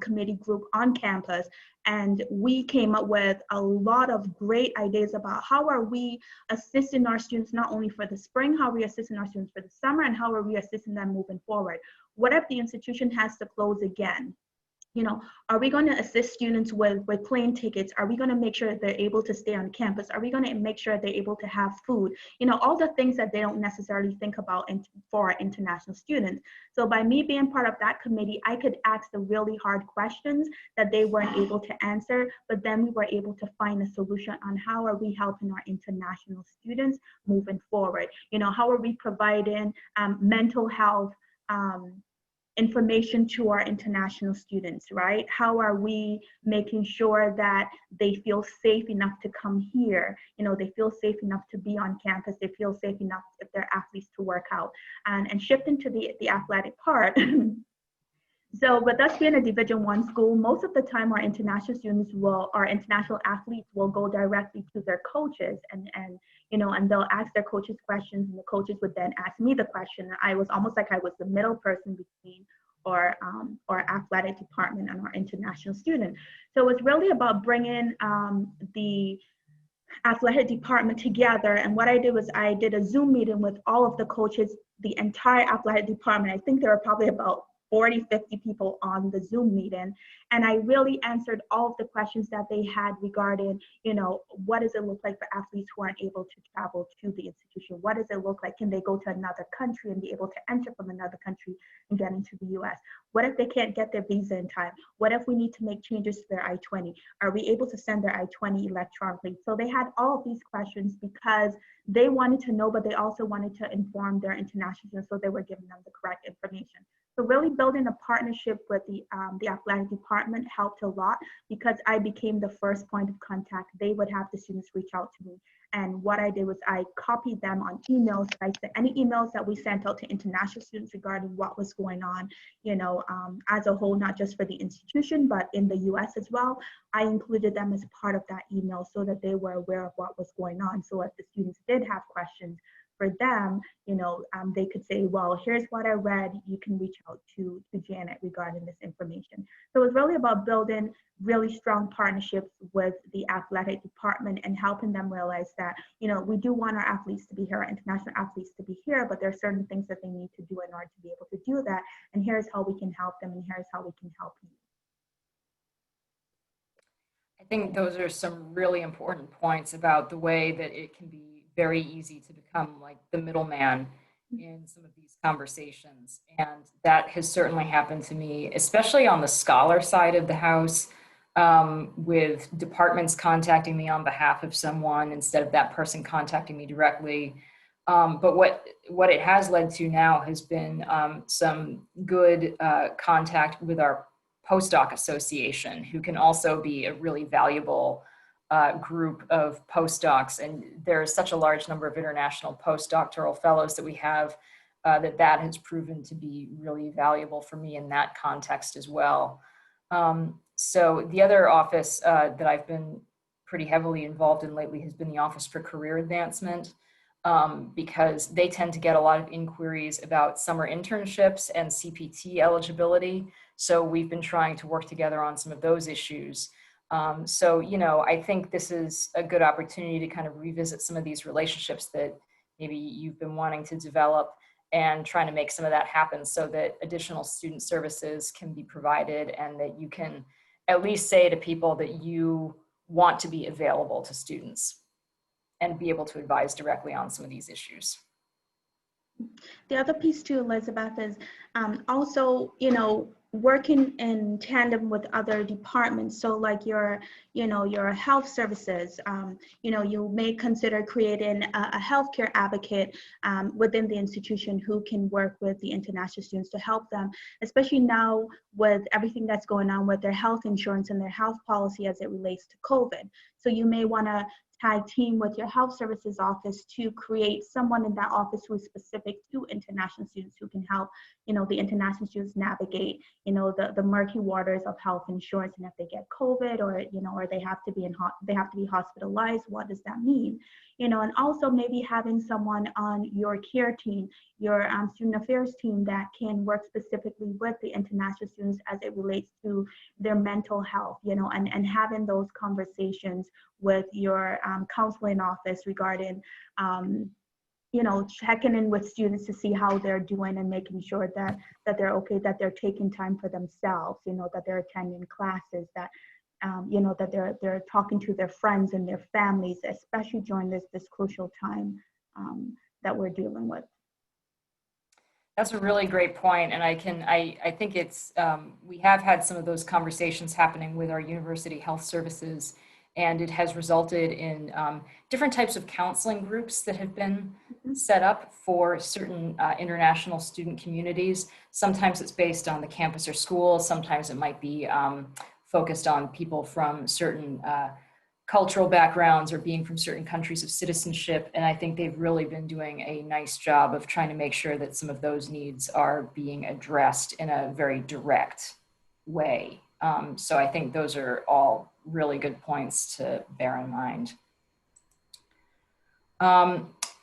committee group on campus. And we came up with a lot of great ideas about how are we assisting our students, not only for the spring, how are we assisting our students for the summer, and how are we assisting them moving forward? What if the institution has to close again? Are we going to assist students with plane tickets? Are we going to make sure that they're able to stay on campus? Are we going to make sure they're able to have food? All the things that they don't necessarily think about for our international students. So by me being part of that committee, I could ask the really hard questions that they weren't able to answer, but then we were able to find a solution on how are we helping our international students moving forward? How are we providing mental health information to our international students, right? How are we making sure that they feel safe enough to come here? They feel safe enough to be on campus. They feel safe enough if they're athletes to work out. And shifting to the athletic part, so with us being a Division I school, most of the time our international athletes will go directly to their coaches and they'll ask their coaches questions, and the coaches would then ask me the question. I was almost like I was the middle person between our athletic department and our international student. So it's really about bringing the athletic department together. And what I did was I did a Zoom meeting with all of the coaches, the entire athletic department. I think there were probably about 40, 50 people on the Zoom meeting. And I really answered all of the questions that they had regarding, what does it look like for athletes who aren't able to travel to the institution? What does it look like? Can they go to another country and be able to enter from another country and get into the US? What if they can't get their visa in time? What if we need to make changes to their I-20? Are we able to send their I-20 electronically? So they had all of these questions because they wanted to know, but they also wanted to inform their international students, so they were giving them the correct information. So really building a partnership with the athletic department helped a lot because I became the first point of contact. They would have the students reach out to me. And what I did was I copied them on emails. I sent any emails that we sent out to international students regarding what was going on, as a whole, not just for the institution, but in the US as well. I included them as part of that email so that they were aware of what was going on. So if the students did have questions, for them, they could say, well, here's what I read. You can reach out to Janet regarding this information. So it's really about building really strong partnerships with the athletic department and helping them realize that, we do want our athletes to be here, our international athletes to be here, but there are certain things that they need to do in order to be able to do that. And here's how we can help them, and here's how we can help you. I think those are some really important points about the way that it can be very easy to become like the middleman in some of these conversations. And that has certainly happened to me, especially on the scholar side of the house, with departments contacting me on behalf of someone instead of that person contacting me directly. But what it has led to now has been some good contact with our postdoc association, who can also be a really valuable group of postdocs. And there's such a large number of international postdoctoral fellows that we have that has proven to be really valuable for me in that context as well. So the other office that I've been pretty heavily involved in lately has been the Office for Career Advancement, because they tend to get a lot of inquiries about summer internships and CPT eligibility. So we've been trying to work together on some of those issues. So, you know, I think this is a good opportunity to kind of revisit some of these relationships that maybe you've been wanting to develop, and trying to make some of that happen so that additional student services can be provided, and that you can at least say to people that you want to be available to students and be able to advise directly on some of these issues. The other piece too, Elizabeth, is also, you know, working in tandem with other departments. So like your, you know, your health services, you know, you may consider creating a healthcare advocate within the institution who can work with the international students to help them, especially now with everything that's going on with their health insurance and their health policy as it relates to COVID. So you may want to tag team with your health services office to create someone in that office who is specific to international students, who can help, you know, the international students navigate, you know, the murky waters of health insurance. And if they get COVID, or, you know, or they have to be hospitalized, what does that mean? You know, and also maybe having someone on your care team, your student affairs team, that can work specifically with the international students as it relates to their mental health, you know, and having those conversations with your counseling office regarding, you know, checking in with students to see how they're doing, and making sure that they're okay, that they're taking time for themselves, you know, that they're attending classes, that you know, that they're talking to their friends and their families, especially during this crucial time that we're dealing with. That's a really great point, and I think it's we have had some of those conversations happening with our university health services, and it has resulted in different types of counseling groups that have been set up for certain international student communities. Sometimes it's based on the campus or school. Sometimes it might be focused on people from certain cultural backgrounds or being from certain countries of citizenship. And I think they've really been doing a nice job of trying to make sure that some of those needs are being addressed in a very direct way. So I think those are all really good points to bear in mind.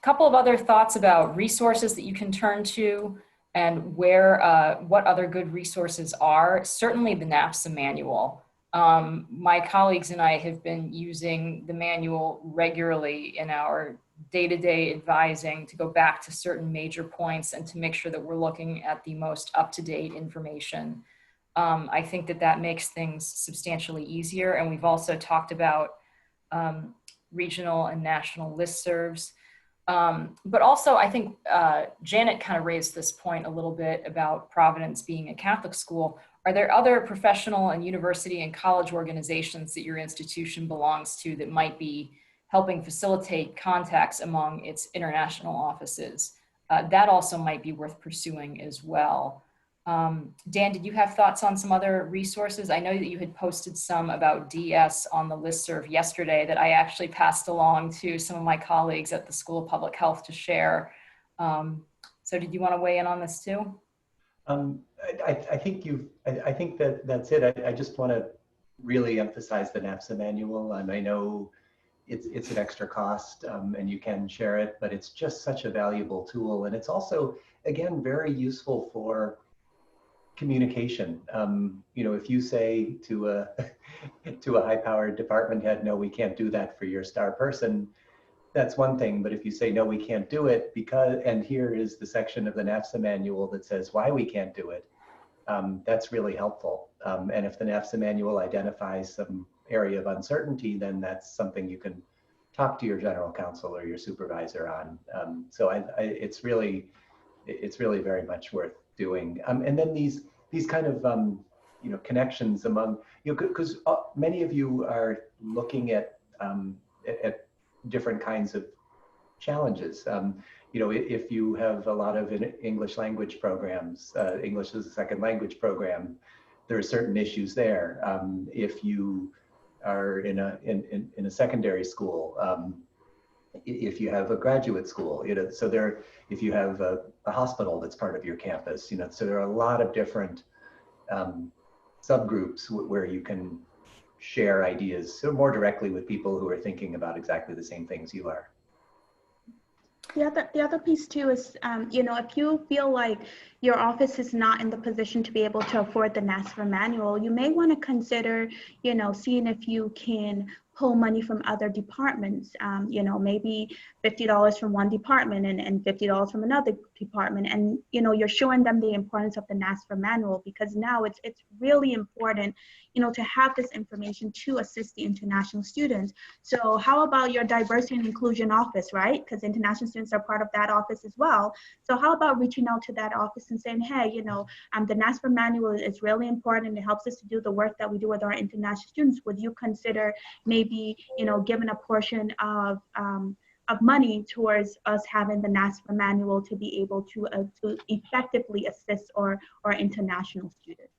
Couple of other thoughts about resources that you can turn to, and where, what other good resources are. Certainly the NAFSA manual. My colleagues and I have been using the manual regularly in our day-to-day advising to go back to certain major points and to make sure that we're looking at the most up-to-date information. I think that makes things substantially easier. And we've also talked about regional and national listservs. But also, I think Janet kind of raised this point a little bit about Providence being a Catholic school. Are there other professional and university and college organizations that your institution belongs to that might be helping facilitate contacts among its international offices? That also might be worth pursuing as well. Dan, did you have thoughts on some other resources? I know that you had posted some about DS on the listserv yesterday that I actually passed along to some of my colleagues at the School of Public Health to share. So did you want to weigh in on this too? I think that's it. I just want to really emphasize the NAFSA manual. I know it's an extra cost, and you can share it, but it's just such a valuable tool. And it's also, again, very useful for communication. You know, if you say to a high-powered department head, no, we can't do that for your star person, that's one thing. But if you say, no, we can't do it because, and here is the section of the NAFSA manual that says why we can't do it, that's really helpful. And if the NAFSA manual identifies some area of uncertainty, then that's something you can talk to your general counsel or your supervisor on. So it's really very much worth doing. And then these kind of you know, connections among, you know, because many of you are looking at different kinds of challenges. if you have a lot of English language programs, English as a second language program, there are certain issues there. If you are in a secondary school, if you have a graduate school, so if you have a hospital that's part of your campus, so there are a lot of different subgroups where you can share ideas so more directly with people who are thinking about exactly the same things you are. The other piece too is, if you feel like your office is not in the position to be able to afford the NASFA manual, you may want to consider, seeing if you can pull money from other departments, maybe $50 from one department and $50 from another department. And, you're showing them the importance of the NASFA manual, because now it's really important, to have this information to assist the international students. So how about your diversity and inclusion office, right? Because international students are part of that office as well. So how about reaching out to that office and saying, hey, the NASFA manual is really important. It helps us to do the work that we do with our international students. Would you consider maybe, giving a portion of money towards us having the NASFA manual to be able to effectively assist our international students?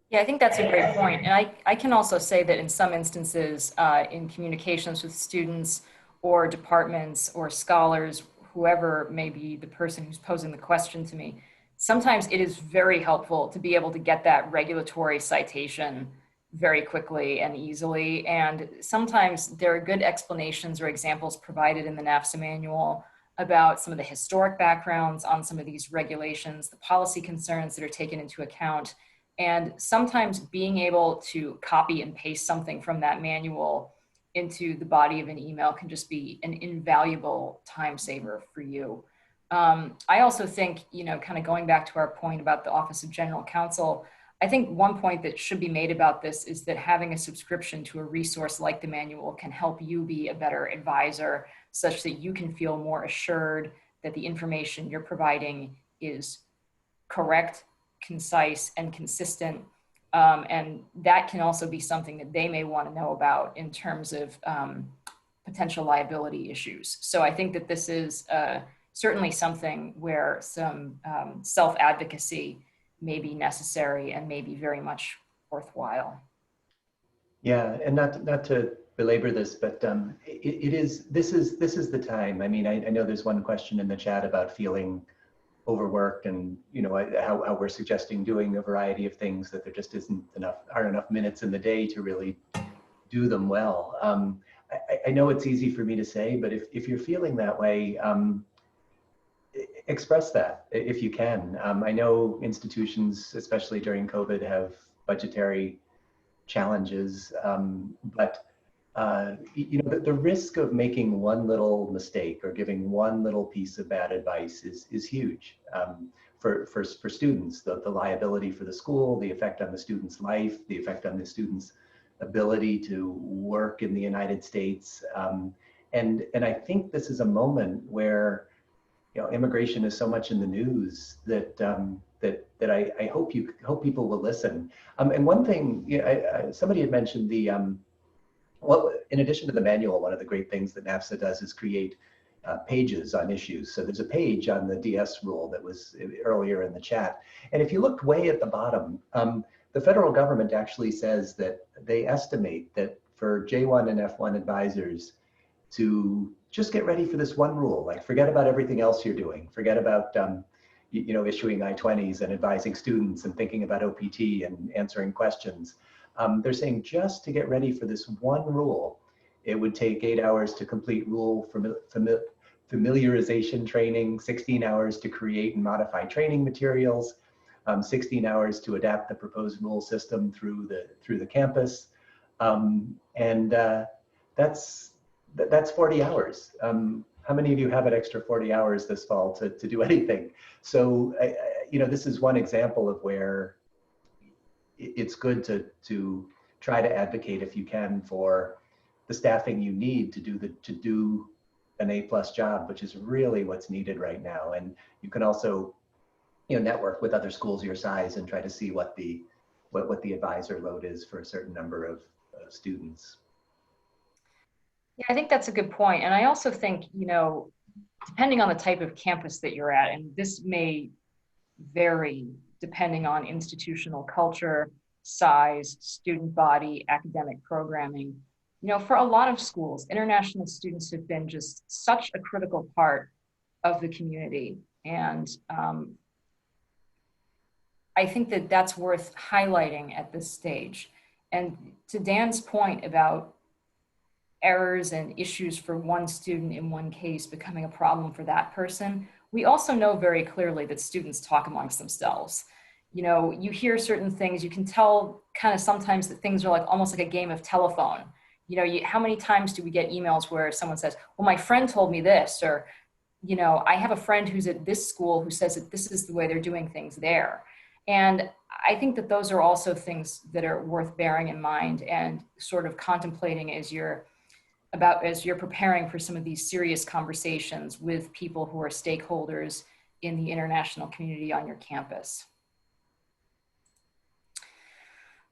Yeah, I think that's a great point. And I can also say that in some instances, in communications with students or departments or scholars, whoever may be the person who's posing the question to me, sometimes it is very helpful to be able to get that regulatory citation very quickly and easily. And sometimes there are good explanations or examples provided in the NAFSA manual about some of the historic backgrounds on some of these regulations, the policy concerns that are taken into account. And sometimes being able to copy and paste something from that manual into the body of an email can just be an invaluable time saver for you. I also think, kind of going back to our point about the Office of General Counsel, I think one point that should be made about this is that having a subscription to a resource like the manual can help you be a better advisor, such that you can feel more assured that the information you're providing is correct, concise, and consistent. And that can also be something that they may want to know about in terms of potential liability issues. So I think that this is certainly something where some self-advocacy may be necessary and may be very much worthwhile. Yeah, and not to belabor this, but this is the time. I mean, I know there's one question in the chat about feeling overworked, and how we're suggesting doing a variety of things, that there just aren't enough minutes in the day to really do them well. I know it's easy for me to say, but if you're feeling that way, express that if you can. I know institutions, especially during COVID, have budgetary challenges, but the risk of making one little mistake or giving one little piece of bad advice is huge for students. The liability for the school, the effect on the student's life, the effect on the student's ability to work in the United States, and I think this is a moment where immigration is so much in the news that I hope people will listen. And one thing, somebody had mentioned in addition to the manual, one of the great things that NAFSA does is create pages on issues. So there's a page on the DS rule that was earlier in the chat. And if you look way at the bottom, the federal government actually says that they estimate that for J1 and F1 advisors to just get ready for this one rule, like forget about everything else you're doing, forget about issuing I-20s and advising students and thinking about OPT and answering questions. They're saying just to get ready for this one rule, it would take 8 hours to complete rule familiarization training, 16 hours to create and modify training materials, 16 hours to adapt the proposed rule system through the campus, and that's 40 hours. How many of you have an extra 40 hours this fall to do anything? So, this is one example of where it's good to try to advocate, if you can, for the staffing you need to do an A+ job, which is really what's needed right now. And you can also, network with other schools your size and try to see what the advisor load is for a certain number of students. Yeah, I think that's a good point. And I also think, depending on the type of campus that you're at, and this may vary depending on institutional culture, size, student body, academic programming. You know, for a lot of schools, international students have been just such a critical part of the community. And I think that that's worth highlighting at this stage. And to Dan's point about errors and issues for one student in one case becoming a problem for that person, we also know very clearly that students talk amongst themselves. You know, you hear certain things, you can tell kind of sometimes that things are like almost like a game of telephone. You know, how many times do we get emails where someone says, well, my friend told me this, or, you know, I have a friend who's at this school who says that this is the way they're doing things there. And I think that those are also things that are worth bearing in mind and sort of contemplating as you're preparing for some of these serious conversations with people who are stakeholders in the international community on your campus.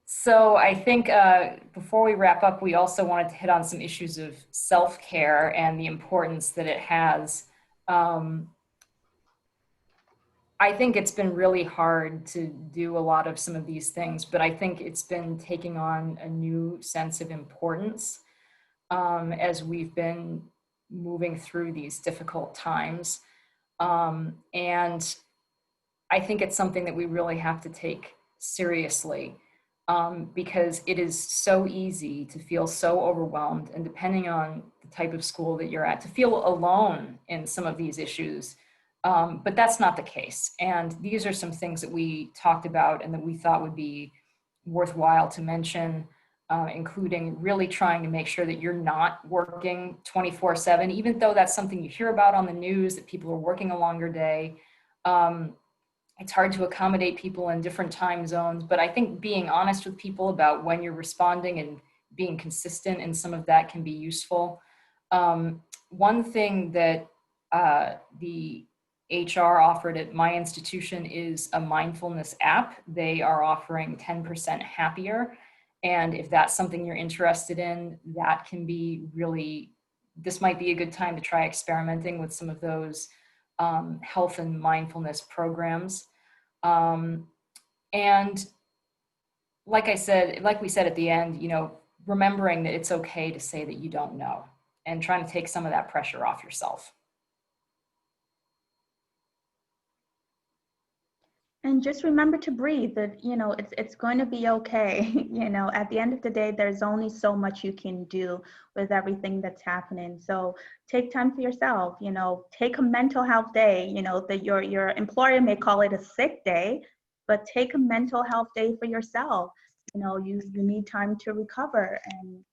So I think before we wrap up, we also wanted to hit on some issues of self-care and the importance that it has. I think it's been really hard to do a lot of some of these things, but I think it's been taking on a new sense of importance as we've been moving through these difficult times. And I think it's something that we really have to take seriously because it is so easy to feel so overwhelmed, and depending on the type of school that you're at, to feel alone in some of these issues. But that's not the case. And these are some things that we talked about and that we thought would be worthwhile to mention, including really trying to make sure that you're not working 24/7, even though that's something you hear about on the news, that people are working a longer day. It's hard to accommodate people in different time zones, but I think being honest with people about when you're responding and being consistent in some of that can be useful. One thing that the HR offered at my institution is a mindfulness app. They are offering 10% happier. And if that's something you're interested in, that can be really, this might be a good time to try experimenting with some of those health and mindfulness programs. And like we said at the end, you know, remembering that it's okay to say that you don't know and trying to take some of that pressure off yourself. And just remember to breathe, that, you know, it's going to be okay. You know, at the end of the day, there's only so much you can do with everything that's happening. So take time for yourself, you know, take a mental health day, you know, that your employer may call it a sick day, but take a mental health day for yourself. You know, you need time to recover. And,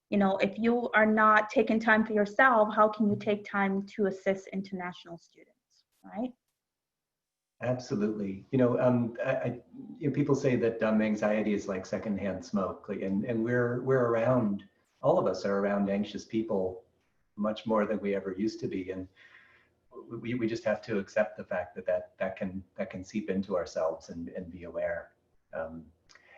you know, if you are not taking time for yourself, how can you take time to assist international students, right? Absolutely. You know, you know, people say that anxiety is like secondhand smoke, like, and we're around, all of us are around anxious people much more than we ever used to be, and we just have to accept the fact that can seep into ourselves and be aware.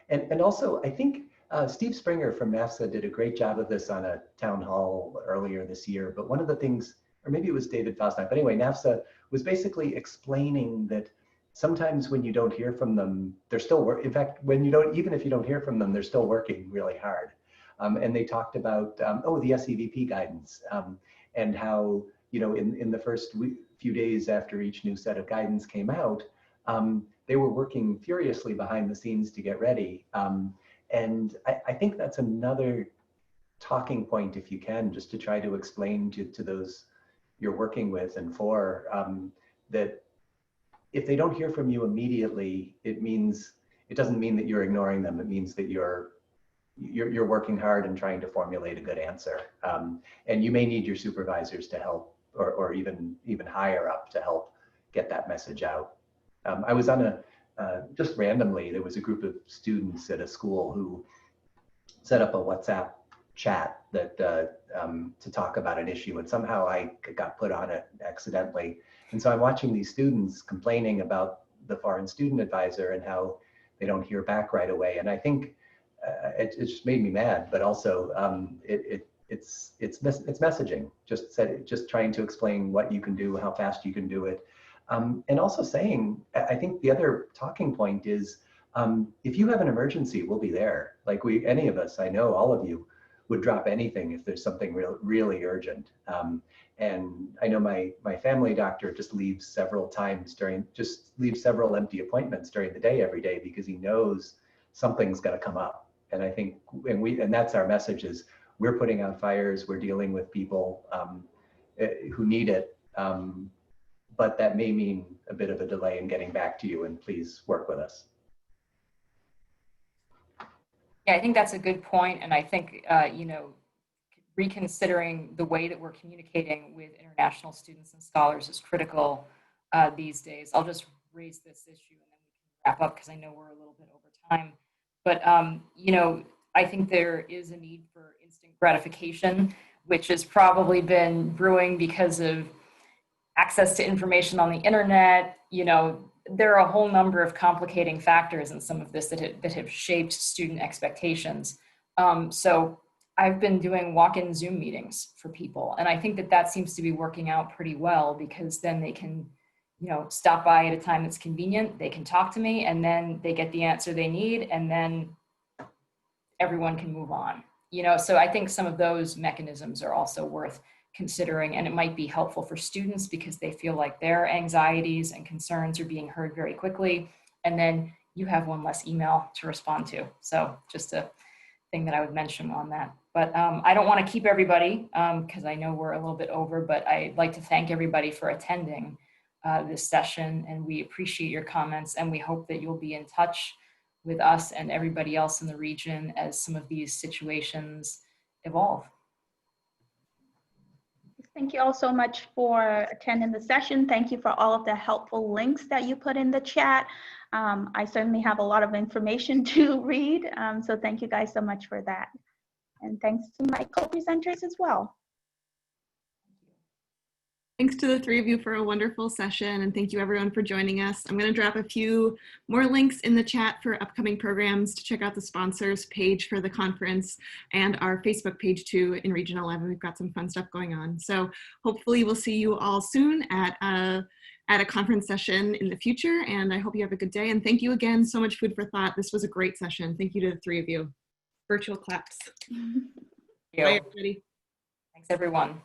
And also, I think Steve Springer from NAFSA did a great job of this on a town hall earlier this year. But one of the things, or maybe it was David Faustine, but anyway, NAFSA was basically explaining that sometimes when you don't hear from them, they're still in fact, when you don't, even if you don't hear from them, they're still working really hard. And they talked about, the SEVP guidance and how, you know, in the first few days after each new set of guidance came out, they were working furiously behind the scenes to get ready. And I think that's another talking point, if you can, just to try to explain to those you're working with and for, that if they don't hear from you immediately, it doesn't mean that you're ignoring them. It means that you're working hard and trying to formulate a good answer. And you may need your supervisors to help, or even higher up to help get that message out. I was on just randomly, there was a group of students at a school who set up a WhatsApp chat that to talk about an issue, and somehow I got put on it accidentally. And so I'm watching these students complaining about the foreign student advisor and how they don't hear back right away. And I think it just made me mad, but also it's messaging, just trying to explain what you can do, how fast you can do it. And also saying, I think the other talking point is, if you have an emergency, we'll be there. Like any of us, I know all of you would drop anything if there's something really urgent. And I know my family doctor just leaves several empty appointments during the day every day because he knows something's going to come up. And I think, and that's our message, is we're putting out fires, we're dealing with people who need it. But that may mean a bit of a delay in getting back to you, and please work with us. Yeah, I think that's a good point. And I think, reconsidering the way that we're communicating with international students and scholars is critical these days. I'll just raise this issue and then we can wrap up because I know we're a little bit over time. But, I think there is a need for instant gratification, which has probably been brewing because of access to information on the internet. There are a whole number of complicating factors in some of this that have shaped student expectations. So I've been doing walk-in Zoom meetings for people, and I think that seems to be working out pretty well, because then they can, stop by at a time that's convenient, they can talk to me, and then they get the answer they need, and then everyone can move on. So I think some of those mechanisms are also worth considering, and it might be helpful for students because they feel like their anxieties and concerns are being heard very quickly, and then you have one less email to respond to. So just a thing that I would mention on that. But I don't want to keep everybody because I know we're a little bit over, but I'd like to thank everybody for attending this session, and we appreciate your comments, and we hope that you'll be in touch with us and everybody else in the region as some of these situations evolve. Thank you all so much for attending the session. Thank you for all of the helpful links that you put in the chat. I certainly have a lot of information to read, so thank you guys so much for that. And thanks to my co-presenters as well. Thanks to the three of you for a wonderful session, and thank you everyone for joining us. I'm going to drop a few more links in the chat for upcoming programs to check out the sponsors page for the conference and our Facebook page too in Region 11. We've got some fun stuff going on. So hopefully we'll see you all soon at a conference session in the future, and I hope you have a good day. And thank you again, so much food for thought. This was a great session. Thank you to the three of you. Virtual claps. Thank you. Bye, everybody. Thanks, everyone.